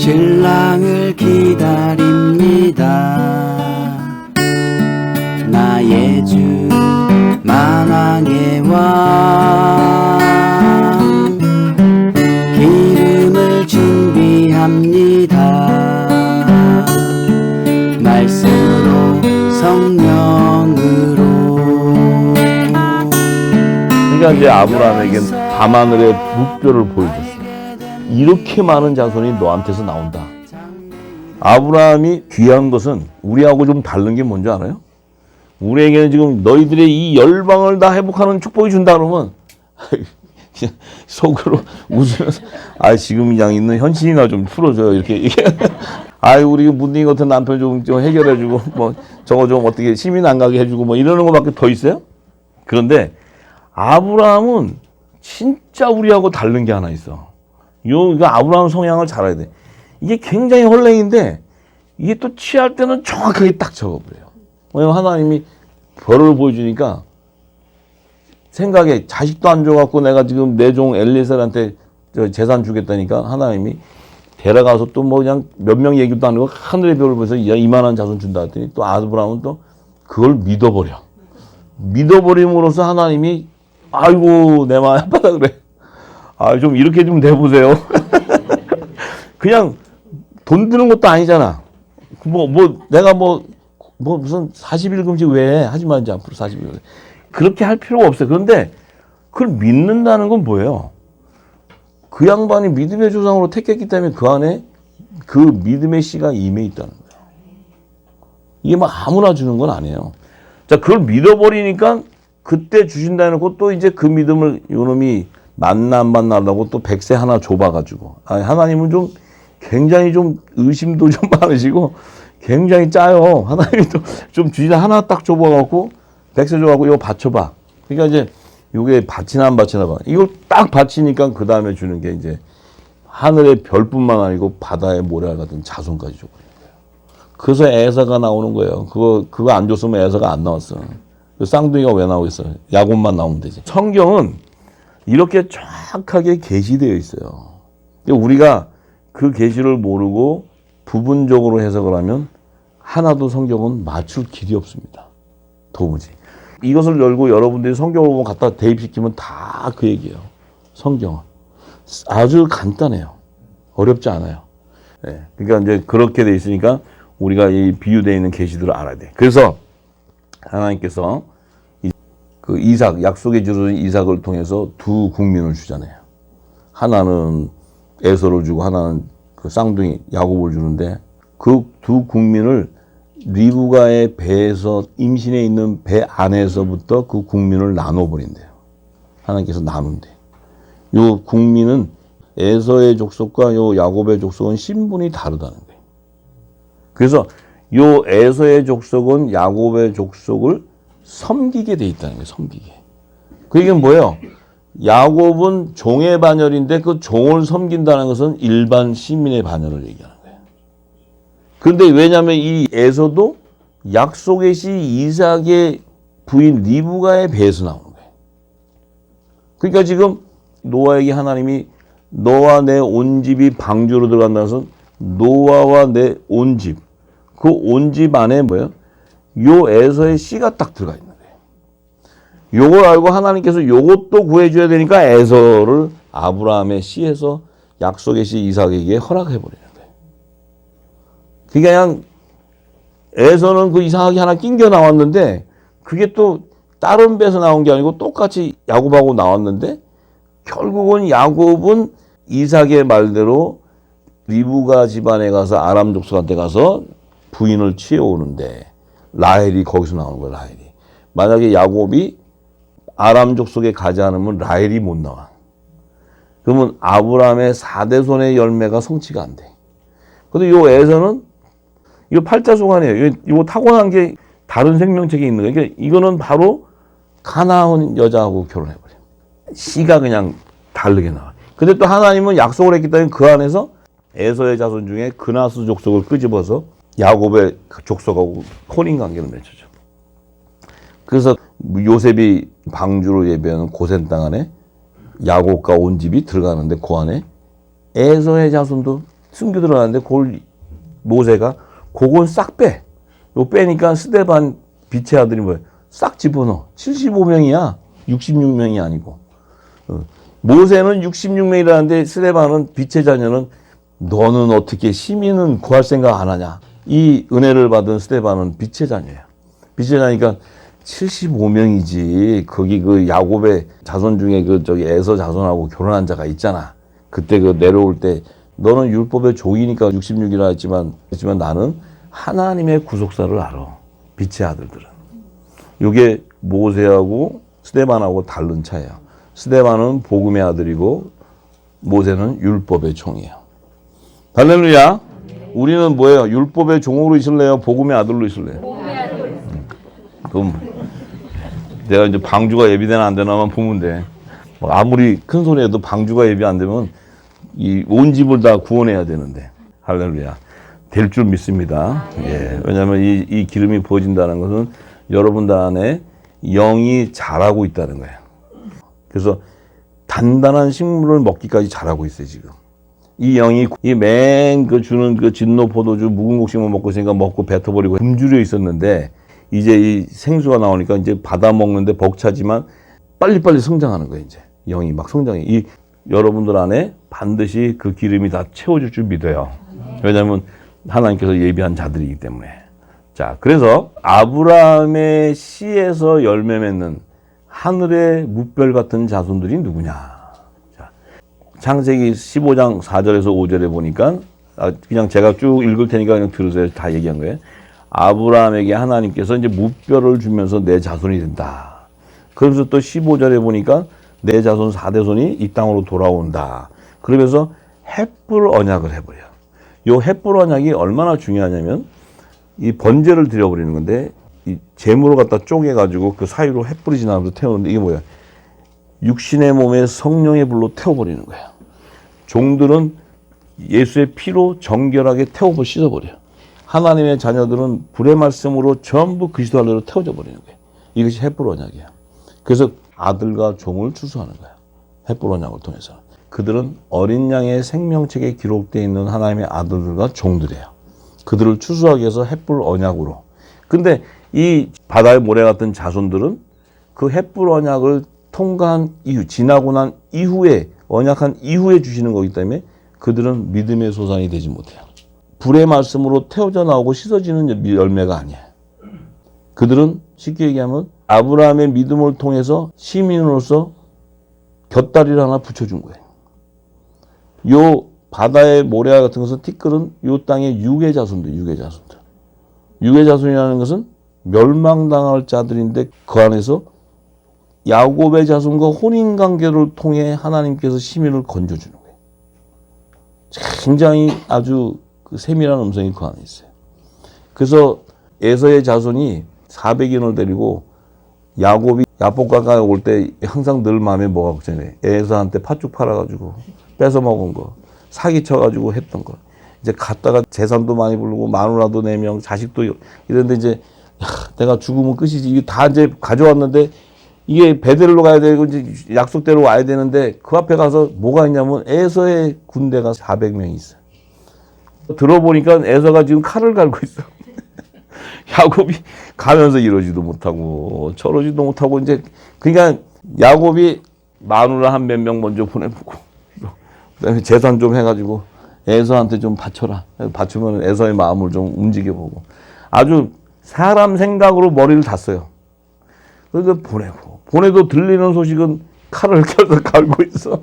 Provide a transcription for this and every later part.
신랑을 기다립니다. 나의 주 만왕의 왕 기름을 준비합니다. 말씀으로 성령으로. 그러니까 이제 아브라함에게 밤하늘의 묵표를 보여줬어요. 이렇게 많은 자손이 너한테서 나온다. 아브라함이 귀한 것은 우리하고 좀 다른 게 뭔지 알아요? 우리에게는 지금 너희들의 이 열방을 다 회복하는 축복이 준다 그러면 속으로 웃으면서 지금 그냥 있는 현실이나 좀 풀어줘요 이렇게. 우리 문딩 같은 남편 좀 해결해주고 뭐 저거 좀 어떻게 시민 안 가게 해주고 뭐 이러는 거밖에 더 있어요? 그런데 아브라함은 진짜 우리하고 다른 게 하나 있어. 이거 아브라함 성향을 잘 알아야 돼. 이게 굉장히 헐랭인데 이게 또 취할 때는 정확하게 딱 적어버려요. 왜냐면 하나님이 벌을 보여주니까 생각에 자식도 안 줘갖고 내가 지금 내 종 엘리에셀한테 재산 주겠다니까 하나님이 데려가서 또 뭐 그냥 몇 명 얘기도 안 하고 하늘의 별을 보면서 이만한 자손 준다 했더니 또 아브라함은 또 그걸 믿어버려. 믿어버림으로써 하나님이 아이고 내 마음 아파다 그래. 좀 이렇게 좀 내보세요. 그냥 돈 드는 것도 아니잖아. 내가 무슨 40일 금식 왜 해? 하지 말지 앞으로 40일. 그렇게 할 필요가 없어요. 그런데 그걸 믿는다는 건 뭐예요? 그 양반이 믿음의 조상으로 택했기 때문에 그 안에 그 믿음의 씨가 임해 있다는 거예요. 이게 뭐 아무나 주는 건 아니에요. 자, 그걸 믿어버리니까 그때 주신다 해놓고 또 이제 그 믿음을 요놈이 만나 안 만나려고 또 100세 하나 줘봐가지고. 하나님은 좀 굉장히 좀 의심도 좀 많으시고 굉장히 짜요. 하나님이 또 좀 주시다 하나 딱 줘봐갖고 100세 줘갖고 이거 바쳐봐. 그러니까 이제 이게 바치나 안 바치나 봐. 이걸 딱 바치니까 그 다음에 주는 게 이제 하늘의 별뿐만 아니고 바다의 모래알 같은 자손까지 줘버리는 거예요. 그래서 에사가 나오는 거예요. 그거 안 줬으면 에사가 안 나왔어. 쌍둥이가 왜 나오겠어요? 야곱만 나오면 되지. 성경은 이렇게 정확하게 계시되어 있어요. 우리가 그 계시를 모르고 부분적으로 해석을 하면 하나도 성경은 맞출 길이 없습니다. 도무지. 이것을 열고 여러분들이 성경을 보면 갖다 대입시키면 다 그 얘기예요. 성경은. 아주 간단해요. 어렵지 않아요. 네. 그러니까 이제 그렇게 돼 있으니까 우리가 이 비유되어 있는 계시들을 알아야 돼. 그래서 하나님께서 그 이삭, 약속의 주는 이삭을 통해서 두 국민을 주잖아요. 하나는 에서를 주고 하나는 그 쌍둥이 야곱을 주는데 그 두 국민을 리브가의 배에서 임신해 있는 배 안에서부터 그 국민을 나눠버린대요. 하나님께서 나눈대. 요 국민은 에서의 족속과 요 야곱의 족속은 신분이 다르다는 거예요. 그래서 요 에서의 족속은 야곱의 족속을 섬기게 돼 있다는 거예요. 섬기게. 그 얘기는 뭐예요? 야곱은 종의 반열인데 그 종을 섬긴다는 것은 일반 시민의 반열을 얘기하는 거예요. 그런데 왜냐하면 이 에서도 약속의 시 이삭의 부인 리브가의 배에서 나오는 거예요. 그러니까 지금 노아에게 하나님이 너와 내 온 집이 방주로 들어간다는 것은 노아와 내 온 집, 그 온 집 안에 뭐예요? 요 에서의 씨가 딱 들어가 있는 거예요. 요걸 알고 하나님께서 요것도 구해줘야 되니까 에서를 아브라함의 씨에서 약속의 씨 이삭에게 허락해버리는 거예요. 그냥 에서는 그 이상하게 하나 낑겨 나왔는데 그게 또 다른 배에서 나온 게 아니고 똑같이 야곱하고 나왔는데 결국은 야곱은 이삭의 말대로 리브가 집안에 가서 아람 족속한테 가서 부인을 취해오는데 라헬이 거기서 나오는 거야. 라헬이. 만약에 야곱이 아람 족속에 가지 않으면 라헬이 못 나와. 그러면 아브라함의 4대손의 열매가 성취가 안 돼. 근데 요 에서는 이거 팔자소관이에요. 이거 타고난 게 다른 생명체계 있는 거예요. 그러니까 이거는 바로 가나안 여자하고 결혼해버려요. 씨가 그냥 다르게 나와. 근데 또 하나님은 약속을 했기 때문에 그 안에서 에서의 자손 중에 그나스 족속을 끄집어서 야곱의 족속하고 혼인 관계를 맺어줘. 그래서 요셉이 방주로 예배하는 고센 땅 안에 야곱과 온 집이 들어가는데 그 안에 에서의 자손도 숨겨 들어가는데 그걸 모세가 그건 싹 빼. 요 빼니까 스데반 빛의 아들이 뭐야? 싹 집어넣어. 75명이야. 66명이 아니고. 모세는 66명이라는데 스데반은 빛의 자녀는 너는 어떻게 시민은 구할 생각 안 하냐? 이 은혜를 받은 스데반은 빛의 자녀야. 빛의 자녀니까 75명이지. 거기 그 야곱의 자손 중에 그 저기 에서 자손하고 결혼한 자가 있잖아. 그때 그 내려올 때 너는 율법의 종이니까 66이라 했지만 나는 하나님의 구속사를 알아. 빛의 아들들은. 이게 모세하고 스데반하고 다른 차이야. 스데반은 복음의 아들이고 모세는 율법의 종이에요. 할렐루야. 우리는 뭐예요? 율법의 종으로 있을래요? 복음의 아들로 있을래요? 복음의 아들. 그럼 내가 이제 방주가 예비되나 안 되나만 보면 돼. 아무리 큰 소리 해도 방주가 예비 안 되면 이 온 집을 다 구원해야 되는데. 할렐루야. 될 줄 믿습니다. 예. 왜냐하면 이 기름이 부어진다는 것은 여러분들 안에 영이 자라고 있다는 거예요. 그래서 단단한 식물을 먹기까지 자라고 있어요, 지금. 이 영이 그 주는 그 진노 포도주 묵은 곡식만 먹고 있으니까 먹고 뱉어버리고 굶주려 있었는데 이제 이 생수가 나오니까 이제 받아 먹는데 벅차지만 빨리빨리 성장하는 거예요, 이제. 영이 막 성장해. 여러분들 안에 반드시 그 기름이 다 채워줄 줄 믿어요. 왜냐하면 하나님께서 예비한 자들이기 때문에. 자, 그래서 아브라함의 씨에서 열매 맺는 하늘의 무별 같은 자손들이 누구냐. 자, 창세기 15장 4절에서 5절에 보니까 그냥 제가 쭉 읽을 테니까 그냥 들으세요. 다 얘기한 거예요. 아브라함에게 하나님께서 이제 무별을 주면서 내 자손이 된다. 그러면서 또 15절에 보니까 내 자손 4대손이 이 땅으로 돌아온다. 그러면서 햇불 언약을 해버려. 요 햇불 언약이 얼마나 중요하냐면 이 번제를 드려버리는 건데 이 재물을 갖다 쪼개가지고 그 사이로 햇불이 지나면서 태우는데 이게 뭐야? 육신의 몸에 성령의 불로 태워버리는 거야. 종들은 예수의 피로 정결하게 태워버 씻어버려. 하나님의 자녀들은 불의 말씀으로 전부 그리스도 안으로 태워져 버리는 거야. 이것이 햇불 언약이야. 그래서 아들과 종을 추수하는 거야. 햇불 언약을 통해서. 그들은 어린 양의 생명책에 기록되어 있는 하나님의 아들들과 종들이에요. 그들을 추수하기 위해서 햇불 언약으로. 근데 이 바다의 모래 같은 자손들은 그 햇불 언약을 통과한 이후, 지나고 난 이후에, 언약한 이후에 주시는 거기 때문에 그들은 믿음의 소산이 되지 못해요. 불의 말씀으로 태워져 나오고 씻어지는 열매가 아니야. 그들은 쉽게 얘기하면 아브라함의 믿음을 통해서 시민으로서 곁다리를 하나 붙여준 거예요. 요 바다의 모래와 같은 것은 티끌은 요 땅의 유괴 자손들. 유괴 자손이라는 것은 멸망당할 자들인데 그 안에서 야곱의 자손과 혼인 관계를 통해 하나님께서 시민을 건져주는 거예요. 굉장히 아주 그 세밀한 음성이 그 안에 있어요. 그래서 에서의 자손이 400인을 데리고 야곱이 야복강가에 올 때 항상 늘 마음에 뭐가 걱정해. 에서한테 팥죽 팔아가지고 뺏어 먹은 거, 사기쳐가지고 했던 거. 이제 갔다가 재산도 많이 부르고 마누라도 4명, 자식도 이런데 이제 내가 죽으면 끝이지. 이게 다 이제 가져왔는데 이게 베델로 가야 되고 이제 약속대로 와야 되는데 그 앞에 가서 뭐가 있냐면 에서의 군대가 400명이 있어요. 들어보니까 에서가 지금 칼을 갈고 있어. 야곱이 가면서 이러지도 못하고 저러지도 못하고 이제 그러니까 야곱이 마누라 한 몇 명 먼저 보내보고 그다음에 재산 좀 해가지고 에서한테 좀 바쳐라. 바치면 에서의 마음을 좀 움직여보고 아주 사람 생각으로 머리를 das어요. 그래서 보내도 들리는 소식은 칼을 켜서 갈고 있어.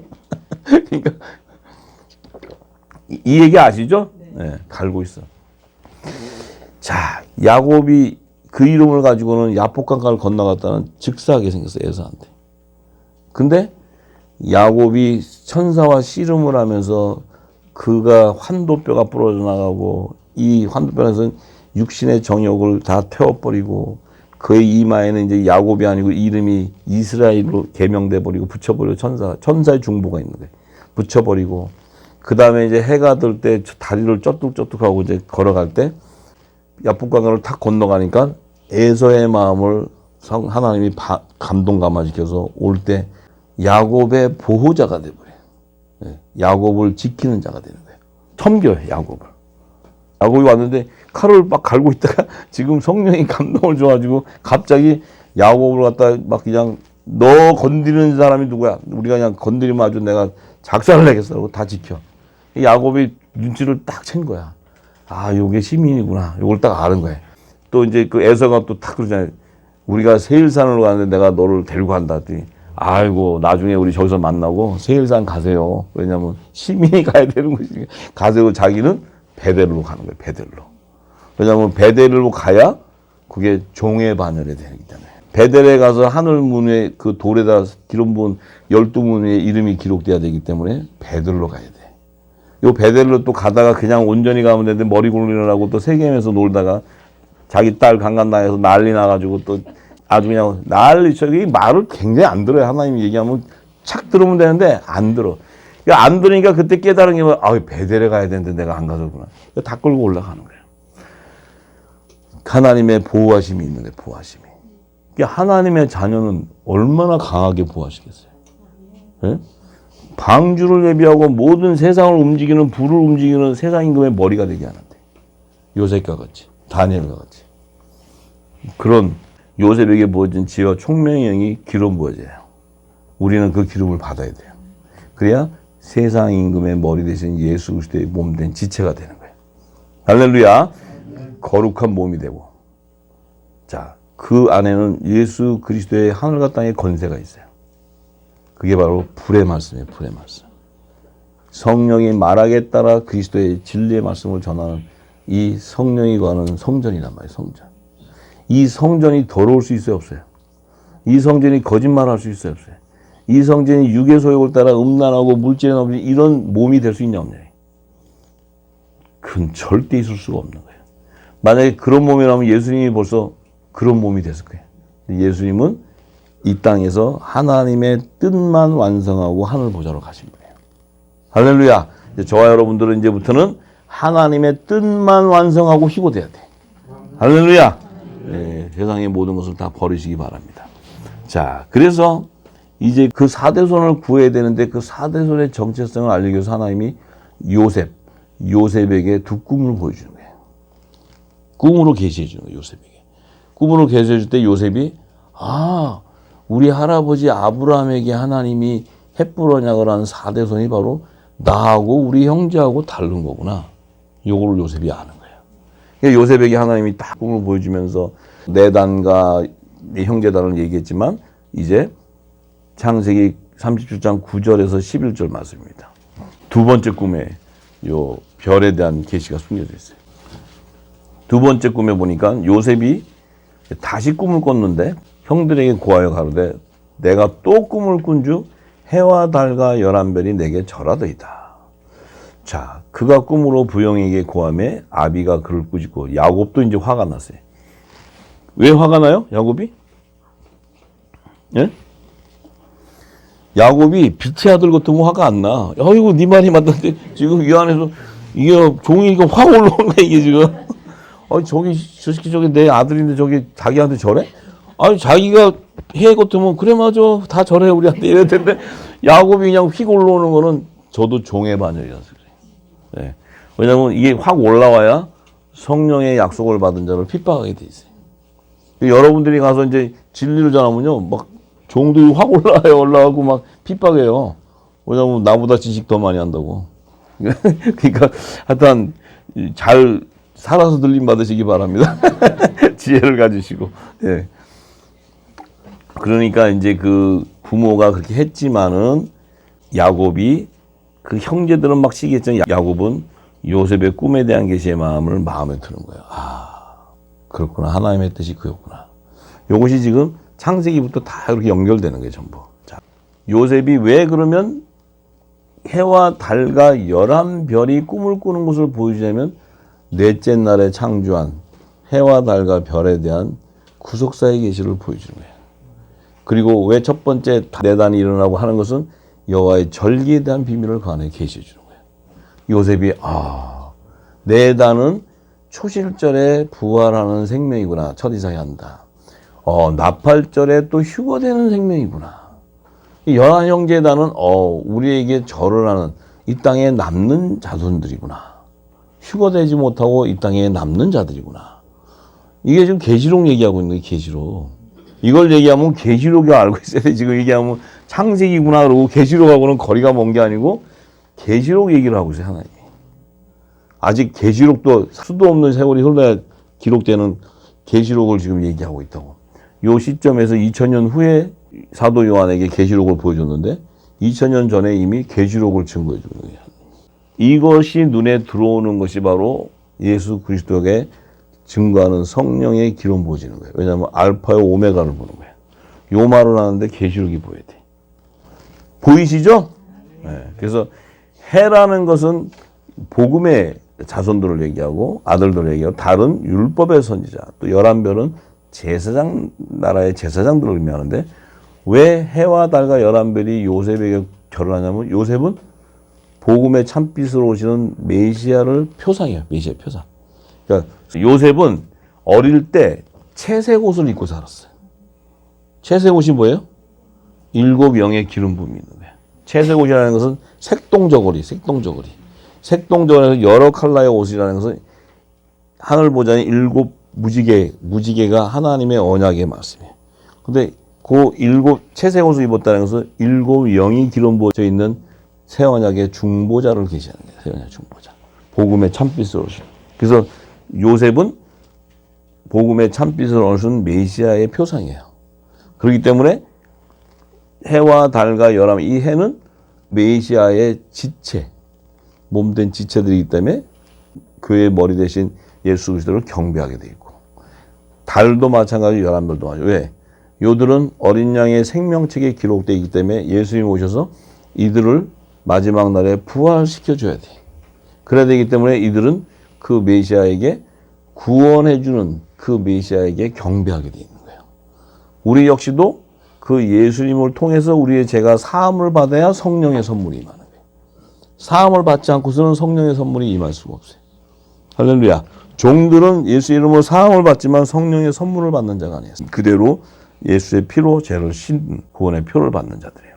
그러니까 이 얘기 아시죠? 네, 갈고 있어. 자, 야곱이 그 이름을 가지고는 야복강가를 건너갔다는 즉사하게 생겼어요, 에서한테. 근데 야곱이 천사와 씨름을 하면서 그가 환도뼈가 부러져 나가고 이 환도뼈에서는 육신의 정욕을 다 태워버리고 그의 이마에는 이제 야곱이 아니고 이름이 이스라엘로 개명돼 버리고 붙여버리고 천사의 중보가 있는 거예요. 붙여버리고 그 다음에 이제 해가 들 때 다리를 쩌뚝쩌뚝하고 이제 걸어갈 때 야복강가를 탁 건너가니까 에서의 마음을 하나님이 감동감화시켜서 올 때 야곱의 보호자가 돼버려요. 야곱을 지키는 자가 되는 거예요. 섬겨요, 야곱을. 야곱이 왔는데 칼을 막 갈고 있다가 지금 성령이 감동을 줘가지고 갑자기 야곱을 갖다 막 그냥 너 건드리는 사람이 누구야? 우리가 그냥 건드리면 아주 내가 작살을 내겠어. 라고 다 지켜. 야곱이 눈치를 딱 챈 거야. 아, 요게 시민이구나. 요걸 딱 아는 거야. 또 이제 그 에서가 또 딱 그러잖아요. 우리가 세일산으로 가는데 내가 너를 데리고 간다 했더니 아이고 나중에 우리 저기서 만나고 세일산 가세요. 왜냐면 시민이 가야 되는 것이니까 가세요. 자기는 베델로 가는 거예요. 베델로. 왜냐면 베델로 가야 그게 종의 반열에 되기 때문에. 베델에 가서 하늘 문에 그 돌에다 기름 부은 12문의 이름이 기록돼야 되기 때문에 베델로 가야 돼. 요 베델로 또 가다가 그냥 온전히 가면 되는데 머리 굴리느라고 또 세겜에서 놀다가 자기 딸 강간당해서 난리 나가지고 또 아주 그냥 난리 저기 말을 굉장히 안 들어요. 하나님이 얘기하면 착 들으면 되는데 안 들어. 그러니까 안 들으니까 그때 깨달은 게 아, 베델에 가야 되는데 내가 안 가서구나. 다 끌고 올라가는 거예요. 하나님의 보호하심이 있는데 보호하심이. 그러니까 하나님의 자녀는 얼마나 강하게 보호하시겠어요. 네? 방주를 예비하고 모든 세상을 움직이는 불을 움직이는 세상 임금의 머리가 되게 하는데 요셉과 같이 다니엘과 같이 그런 요셉에게 부어진 지혜와 총명의 영이 기름 부어져요. 우리는 그 기름을 받아야 돼요. 그래야 세상 임금의 머리 대신 예수 그리스도의 몸 된 지체가 되는 거예요. 할렐루야. 거룩한 몸이 되고 자, 그 안에는 예수 그리스도의 하늘과 땅의 권세가 있어요. 그게 바로 불의 말씀이에요. 불의 말씀. 성령이 말하기에 따라 그리스도의 진리의 말씀을 전하는 이 성령이 거하는 성전이란 말이에요. 성전. 이 성전이 더러울 수 있어요? 없어요? 이 성전이 거짓말할 수 있어요? 없어요? 이 성전이 육의 소욕을 따라 음란하고 물질에 넘는 이런 몸이 될 수 있냐 없냐? 그건 절대 있을 수가 없는 거예요. 만약에 그런 몸이라면 예수님이 벌써 그런 몸이 됐을 거예요. 예수님은 이 땅에서 하나님의 뜻만 완성하고 하늘 보좌로 가신 거예요. 할렐루야. 이제 저와 여러분들은 이제부터는 하나님의 뜻만 완성하고 희고돼야 돼. 할렐루야. 네, 세상의 모든 것을 다 버리시기 바랍니다. 자, 그래서 이제 그 사대손을 구해야 되는데 그 사대손의 정체성을 알리기 위해서 하나님이 요셉에게 두 꿈을 보여주는 거예요. 꿈으로 계시해 주는 거예요. 요셉에게. 꿈으로 계시해 줄 때 요셉이 우리 할아버지 아브라함에게 하나님이 햇불 언약을 한 사대손이 바로 나하고 우리 형제하고 다른 거구나. 요거를 요셉이 아는 거예요. 그러니까 요셉에게 하나님이 딱 꿈을 보여주면서 내 단과 내 형제단을 얘기했지만 이제 창세기 37장 9절에서 11절 말씀입니다. 두 번째 꿈에 요 별에 대한 계시가 숨겨져 있어요. 두 번째 꿈에 보니까 요셉이 다시 꿈을 꿨는데 형들에게 고하여 가로되 내가 또 꿈을 꾼 주 해와 달과 11별이 내게 절하더이다. 자, 그가 꿈으로 부영에게 고하매 아비가 그를 꾸짖고 야곱도 이제 화가 났어요. 왜 화가 나요? 야곱이? 예? 야곱이 빛의 아들 같으면 화가 안 나. 아이고 네 말이 맞는데 지금 이 안에서 이게 종이 이거 확 올라오는 거야 이게 지금. 저기 저 새끼 저기 내 아들인데 저기 자기한테 저래? 아니 자기가 해 같으면 그래 맞아 다 저래 우리한테 이럴 텐데 야곱이 그냥 휙 올라오는 거는 저도 종의 반열이라서 그래요. 네. 왜냐면 이게 확 올라와야 성령의 약속을 받은 자를 핍박하게 돼 있어요. 여러분들이 가서 이제 진리를 전하면요 막 종들이 확 올라가고 막 핍박해요. 왜냐면 나보다 지식 더 많이 한다고. 그러니까 하여튼 잘 살아서 들림 받으시기 바랍니다. 지혜를 가지시고. 예. 그러니까 이제 그 부모가 그렇게 했지만은 야곱이 그 형제들은 막 시기했지만 야곱은 요셉의 꿈에 대한 계시의 마음을 마음에 드는 거예요. 그렇구나. 하나님의 뜻이 그였구나. 이것이 지금 창세기부터 다 이렇게 연결되는 거예요, 전부. 자, 요셉이 왜 그러면 해와 달과 11별이 꿈을 꾸는 것을 보여주냐면 넷째 날에 창조한 해와 달과 별에 대한 구속사의 계시를 보여주는 거예요. 그리고 왜 첫 번째 내단이 일어나고 하는 것은 여호와의 절기에 대한 비밀을 그 안에 계시해 주는 거예요. 요셉이 내단은 초실절에 부활하는 생명이구나. 첫 이삭이 한다. 나팔절에 또 휴거되는 생명이구나. 이 11형제단은 우리에게 절을 하는 이 땅에 남는 자손들이구나. 휴거되지 못하고 이 땅에 남는 자들이구나. 이게 지금 계시록 얘기하고 있는 거예요. 계시록. 이걸 얘기하면 계시록이 알고 있어야 돼. 지금 얘기하면 창세기구나 그러고 계시록하고는 거리가 먼 게 아니고 계시록 얘기를 하고 있어요. 하나님이. 아직 계시록도 수도 없는 세월이 흘러야 기록되는 계시록을 지금 얘기하고 있다고. 요 시점에서 2000년 후에 사도 요한에게 계시록을 보여줬는데 2000년 전에 이미 계시록을 증거해 주는 거예요. 이것이 눈에 들어오는 것이 바로 예수 그리스도에게 증거하는 성령의 기름 부어지는 거예요. 왜냐하면 알파와 오메가를 보는 거예요. 요 말을 하는데 계시록이 보여야 돼. 보이시죠? 네. 그래서 해라는 것은 복음의 자손들을 얘기하고 아들들을 얘기하고 다른 율법의 선지자 또 11별은 제사장 나라의 제사장들을 의미하는데 왜 해와 달과 11별이 요셉에게 결혼하냐면 요셉은 복음의 참빛으로 오시는 메시아를 표상해요. 메시아 표상. 그러니까 요셉은 어릴 때 채색 옷을 입고 살았어요. 채색 옷이 뭐예요? 7영의 기름 부음이 있는 거예요. 채색 옷이라는 것은 색동저고리. 색동저고리에서 여러 컬러의 옷이라는 것은 하늘 보좌의 7 무지개가 하나님의 언약의 말씀이에요. 근데 그 7 채색 옷을 입었다는 것은 7영이 기름 부어져 있는 새 언약의 중보자를 계시하는 거예요. 새 언약 중보자. 복음의 참빛을 오신. 그래서 요셉은 복음의 참빛을 얻은 메시아의 표상이에요. 그렇기 때문에 해와 달과 열암, 이 해는 메시아의 지체, 몸된 지체들이기 때문에 그의 머리 대신 예수 그리스도를 경배하게 돼 있고, 달도 마찬가지고 열암별도 마찬가지고. 왜? 요들은 어린 양의 생명책에 기록되어 있기 때문에 예수님이 오셔서 이들을 마지막 날에 부활시켜 줘야 돼. 그래야 되기 때문에 이들은 그 메시아에게 구원해주는 그 메시아에게 경배하게 되어 있는 거예요. 우리 역시도 그 예수님을 통해서 우리의 죄가 사함을 받아야 성령의 선물이 임하는 거예요. 사함을 받지 않고서는 성령의 선물이 임할 수가 없어요. 할렐루야. 종들은 예수 이름으로 사함을 받지만 성령의 선물을 받는 자가 아니에요. 그대로 예수의 피로 죄를 신 구원의 표를 받는 자들이에요.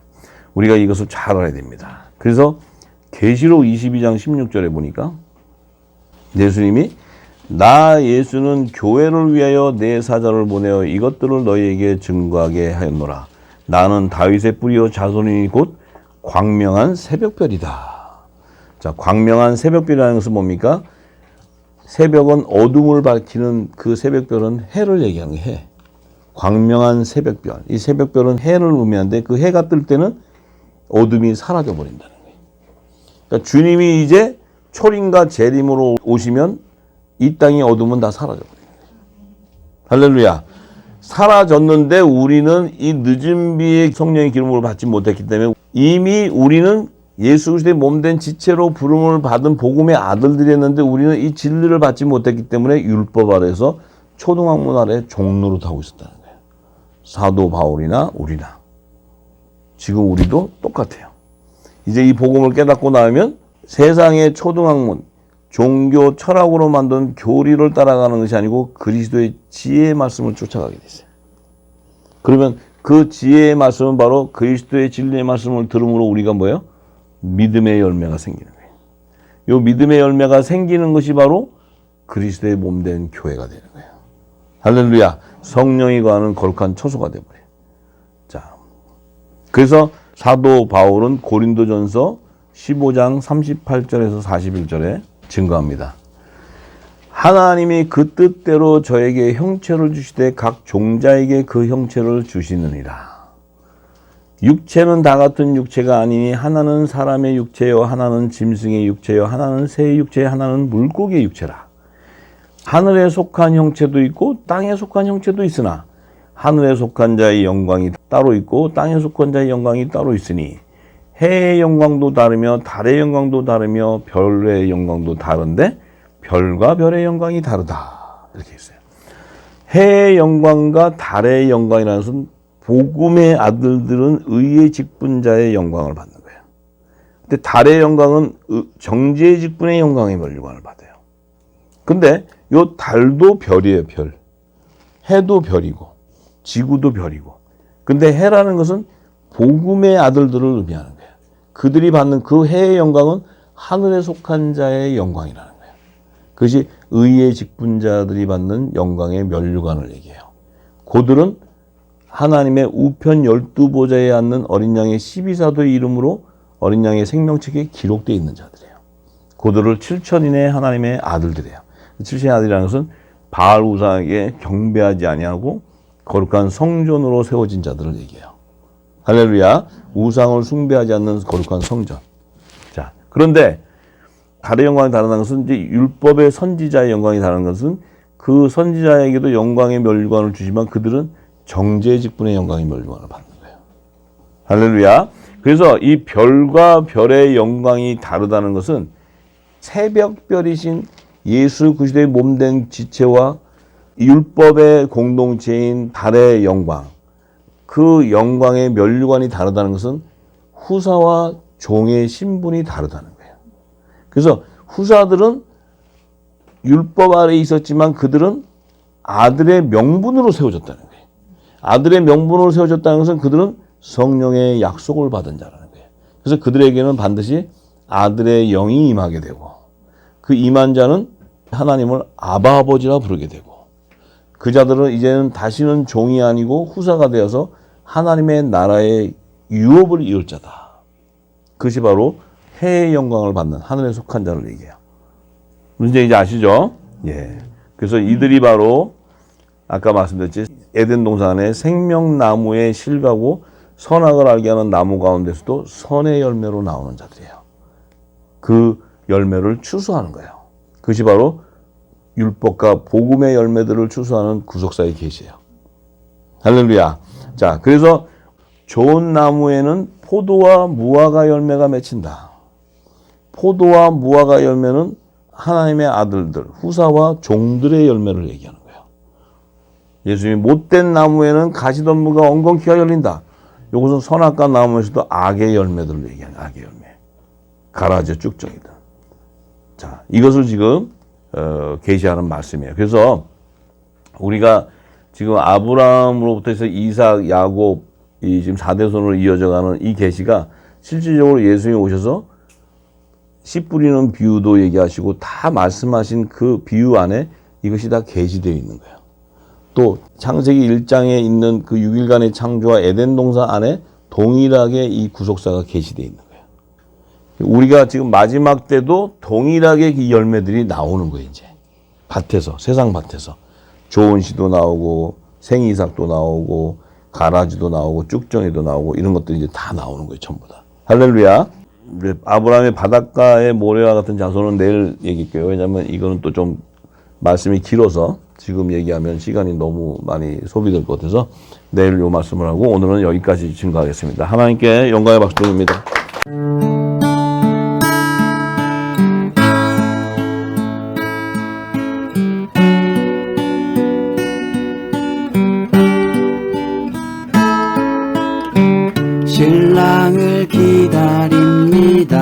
우리가 이것을 잘 알아야 됩니다. 그래서 계시록 22장 16절에 보니까 예수님이 나 예수는 교회를 위하여 내 사자를 보내어 이것들을 너희에게 증거하게 하였노라. 나는 다윗의 뿌리요 자손이니 곧 광명한 새벽별이다. 자, 광명한 새벽별이라는 것은 뭡니까? 새벽은 어둠을 밝히는 그 새벽별은 해를 얘기하는 거예요. 해. 광명한 새벽별. 이 새벽별은 해를 의미하는데 그 해가 뜰 때는 어둠이 사라져 버린다는 거예요. 그러니까 주님이 이제 초림과 재림으로 오시면 이 땅의 어둠은 다 사라져 버려요. 할렐루야. 사라졌는데 우리는 이 늦은 비의 성령의 기름을 받지 못했기 때문에 이미 우리는 예수 그리스도의 몸된 지체로 부름을 받은 복음의 아들들이었는데 우리는 이 진리를 받지 못했기 때문에 율법 아래에서 초등학문 아래 종노릇 하고 있었다는 거예요. 사도 바울이나 우리나. 지금 우리도 똑같아요. 이제 이 복음을 깨닫고 나면 세상의 초등학문, 종교 철학으로 만든 교리를 따라가는 것이 아니고 그리스도의 지혜의 말씀을 쫓아가게 됐어요. 그러면 그 지혜의 말씀은 바로 그리스도의 진리의 말씀을 들음으로 우리가 뭐예요? 믿음의 열매가 생기는 거예요. 이 믿음의 열매가 생기는 것이 바로 그리스도의 몸된 교회가 되는 거예요. 할렐루야. 성령이 거하는 거룩한 처소가 되어버려요. 자, 그래서 사도 바울은 고린도전서 15장 38절에서 41절에 증거합니다. 하나님이 그 뜻대로 저에게 형체를 주시되 각 종자에게 그 형체를 주시느니라. 육체는 다 같은 육체가 아니니 하나는 사람의 육체요 하나는 짐승의 육체요 하나는 새의 육체 하나는 물고기의 육체라. 하늘에 속한 형체도 있고 땅에 속한 형체도 있으나 하늘에 속한 자의 영광이 따로 있고 땅에 속한 자의 영광이 따로 있으니 해의 영광도 다르며 달의 영광도 다르며 별의 영광도 다른데 별과 별의 영광이 다르다. 이렇게 있어요. 해의 영광과 달의 영광이라는 것은 복음의 아들들은 의의 직분자의 영광을 받는 거예요. 근데 달의 영광은 정죄의 직분의 영광을 받아요. 근데 요 달도 별이에요, 별. 해도 별이고 지구도 별이고. 근데 해라는 것은 복음의 아들들을 의미하는 거예요. 그들이 받는 그 해의 영광은 하늘에 속한 자의 영광이라는 거예요. 그것이 의의 직분자들이 받는 영광의 면류관을 얘기해요. 그들은 하나님의 우편 12보좌에 앉는 어린 양의 12사도의 이름으로 어린 양의 생명책에 기록되어 있는 자들이에요. 그들을 7천인의 하나님의 아들들이에요. 7천의 아들이라는 것은 바알 우상에게 경배하지 아니하고 거룩한 성전으로 세워진 자들을 얘기해요. 할렐루야. 우상을 숭배하지 않는 거룩한 성전. 자, 그런데 달의 영광이 다르다는 것은 이제 율법의 선지자의 영광이 다른 것은 그 선지자에게도 영광의 멸관을 주지만 그들은 정죄의 직분의 영광의 멸관을 받는 거예요. 할렐루야. 그래서 이 별과 별의 영광이 다르다는 것은 새벽별이신 예수 그리스도의 몸된 지체와 율법의 공동체인 달의 영광, 그 영광의 면류관이 다르다는 것은 후사와 종의 신분이 다르다는 거예요. 그래서 후사들은 율법 아래에 있었지만 그들은 아들의 명분으로 세워졌다는 거예요. 아들의 명분으로 세워졌다는 것은 그들은 성령의 약속을 받은 자라는 거예요. 그래서 그들에게는 반드시 아들의 영이 임하게 되고 그 임한 자는 하나님을 아바 아버지라 부르게 되고 그 자들은 이제는 다시는 종이 아니고 후사가 되어서 하나님의 나라의 유업을 이을 자다. 그것이 바로 해의 영광을 받는 하늘에 속한 자를 얘기해요. 문제 이제 아시죠? 예. 그래서 이들이 바로 아까 말씀드렸지 에덴 동산 안에 생명나무의 실과고 선악을 알게 하는 나무 가운데서도 선의 열매로 나오는 자들이에요. 그 열매를 추수하는 거예요. 그것이 바로 율법과 복음의 열매들을 추수하는 구속사의 계시예요. 할렐루야. 자, 그래서 좋은 나무에는 포도와 무화과 열매가 맺힌다. 포도와 무화과 열매는 하나님의 아들들, 후사와 종들의 열매를 얘기하는 거예요. 예수님이 못된 나무에는 가시덤불과 엉겅퀴가 열린다. 이것은 선악과 나무에서도 악의 열매들을 얘기하는 악의 열매. 가라지 쭉정이다. 자, 이것을 지금 계시하는 말씀이에요. 그래서 우리가 지금 아브라함으로부터 해서 이삭, 야곱, 이 지금 4대손으로 이어져가는 이 계시가 실질적으로 예수님이 오셔서 씨 뿌리는 비유도 얘기하시고 다 말씀하신 그 비유 안에 이것이 다 계시되어 있는 거예요. 또 창세기 1장에 있는 그 6일간의 창조와 에덴 동산 안에 동일하게 이 구속사가 계시되어 있는 거예요. 우리가 지금 마지막 때도 동일하게 이 열매들이 나오는 거예요. 이제 밭에서, 세상 밭에서 좋은 씨도 나오고 생이삭도 나오고 가라지도 나오고 쭉정이도 나오고 이런 것들이 이제 다 나오는 거예요. 전부 다. 할렐루야. 아브라함의 바닷가의 모래와 같은 자손은 내일 얘기할게요. 왜냐하면 이거는 또 좀 말씀이 길어서 지금 얘기하면 시간이 너무 많이 소비될 것 같아서 내일 요 말씀을 하고 오늘은 여기까지 증거하겠습니다. 하나님께 영광의 박수 드립니다. 신랑을 기다립니다.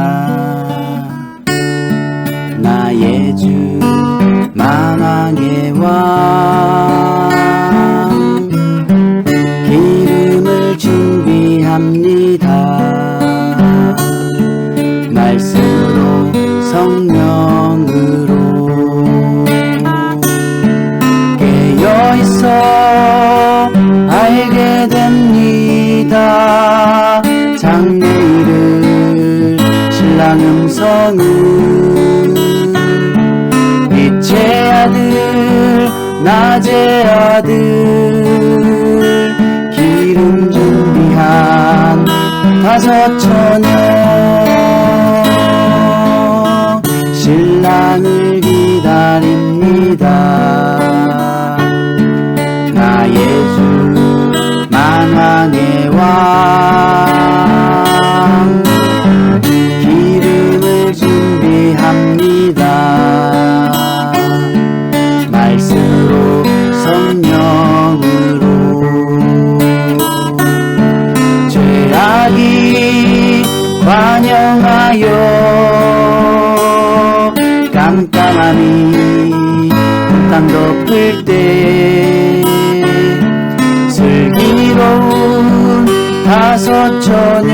나의 주 만왕의 왕 기름을 준비합니다. 말씀으로 성령으로 깨어있어 알게 됩니다. 장래일을 신랑 음성은 빛의 아들 낮의 아들 기름 준비한 5 처녀 신랑을 기다립니다. 나의 주 만왕의 왕 기름을 준비합니다. 말씀으로 성령으로 죄악이 관영하여 깜깜함이 땅 덮을 때 슬기로운 5 처녀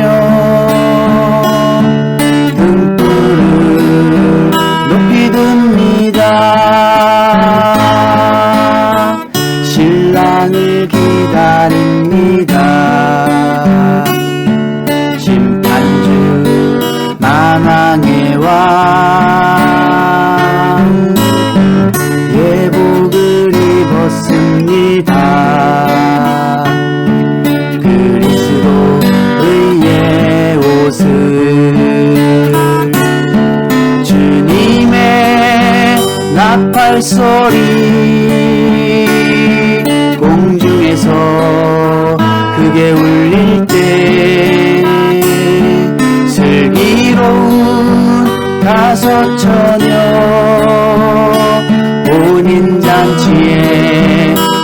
말소리 공중에서 크게 울릴 때 슬기로운 다섯 처녀 혼인잔치에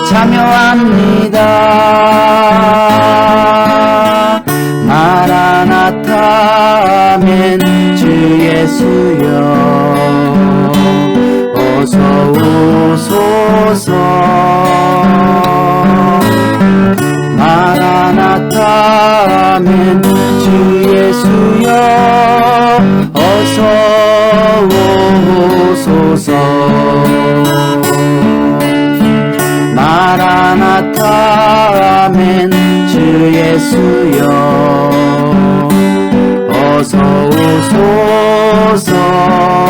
참여합니다. 마라나타 아멘 주 예수여 어서 오소서. 마라나타 아멘 주 예수여 어서 오소서. 마라나타 아멘 주 예수여 어서 오소서.